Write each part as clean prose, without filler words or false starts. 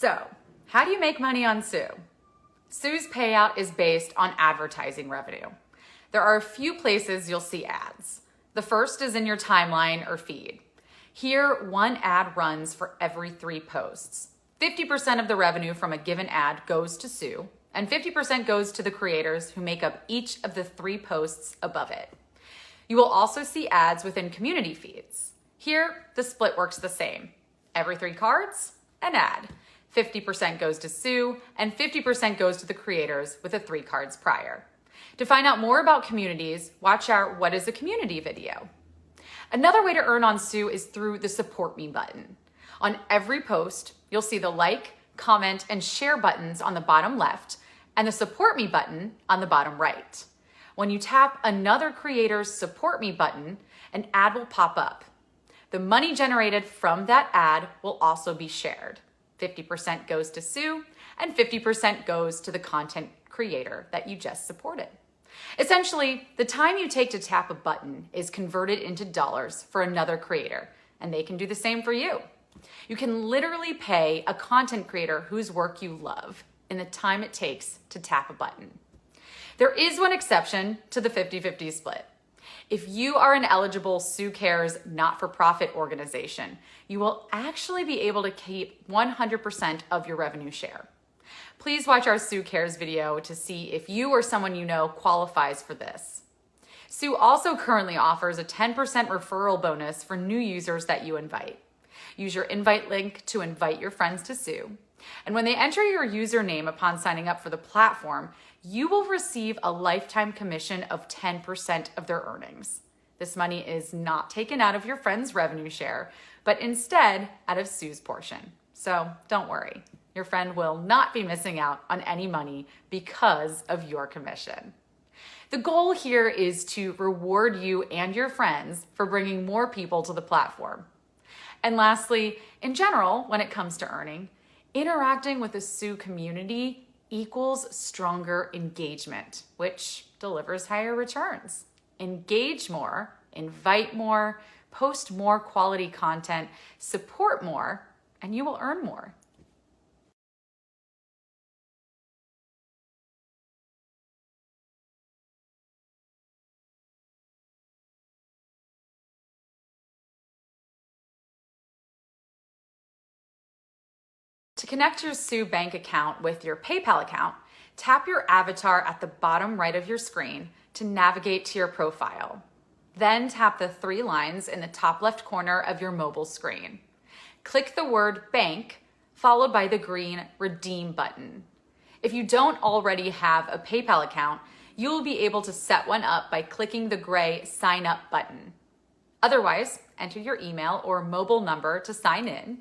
So, how do you make money on Sue? Sue's payout is based on advertising revenue. There are a few places you'll see ads. The first is in your timeline or feed. Here, one ad runs for every 3 posts. 50% of the revenue from a given ad goes to Sue, and 50% goes to the creators who make up each of the 3 posts above it. You will also see ads within community feeds. Here, the split works the same. Every 3 cards, an ad. 50% goes to Sue, and 50% goes to the creators with the 3 cards prior. To find out more about communities, watch our What is a Community video. Another way to earn on Sue is through the Support Me button. On every post, you'll see the like, comment, and share buttons on the bottom left, and the Support Me button on the bottom right. When you tap another creator's Support Me button, an ad will pop up. The money generated from that ad will also be shared. 50% goes to Sue, and 50% goes to the content creator that you just supported. Essentially, the time you take to tap a button is converted into dollars for another creator, and they can do the same for you. You can literally pay a content creator whose work you love in the time it takes to tap a button. There is one exception to the 50-50 split. If you are an eligible Sue Cares not-for-profit organization, you will actually be able to keep 100% of your revenue share. Please watch our Sue Cares video to see if you or someone you know qualifies for this. Sue also currently offers a 10% referral bonus for new users that you invite. Use your invite link to invite your friends to Sue. And when they enter your username upon signing up for the platform, you will receive a lifetime commission of 10% of their earnings. This money is not taken out of your friend's revenue share, but instead out of Sue's portion. So don't worry, your friend will not be missing out on any money because of your commission. The goal here is to reward you and your friends for bringing more people to the platform. And lastly, in general, when it comes to earning, interacting with the Sue community equals stronger engagement, which delivers higher returns. Engage more, invite more, post more quality content, support more, and you will earn more. To connect your Sue bank account with your PayPal account, tap your avatar at the bottom right of your screen to navigate to your profile. Then tap the 3 lines in the top left corner of your mobile screen. Click the word bank, followed by the green redeem button. If you don't already have a PayPal account, you will be able to set one up by clicking the gray sign up button. Otherwise, enter your email or mobile number to sign in,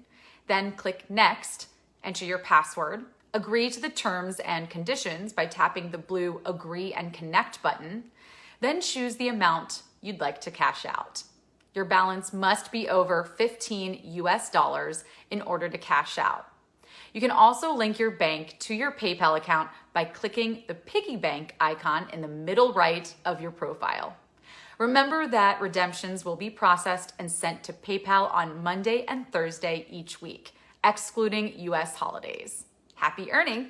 then click next. Enter your password, agree to the terms and conditions by tapping the blue Agree and Connect button, then choose the amount you'd like to cash out. Your balance must be over $15 US in order to cash out. You can also link your bank to your PayPal account by clicking the piggy bank icon in the middle right of your profile. Remember that redemptions will be processed and sent to PayPal on Monday and Thursday each week, excluding US holidays. Happy earning!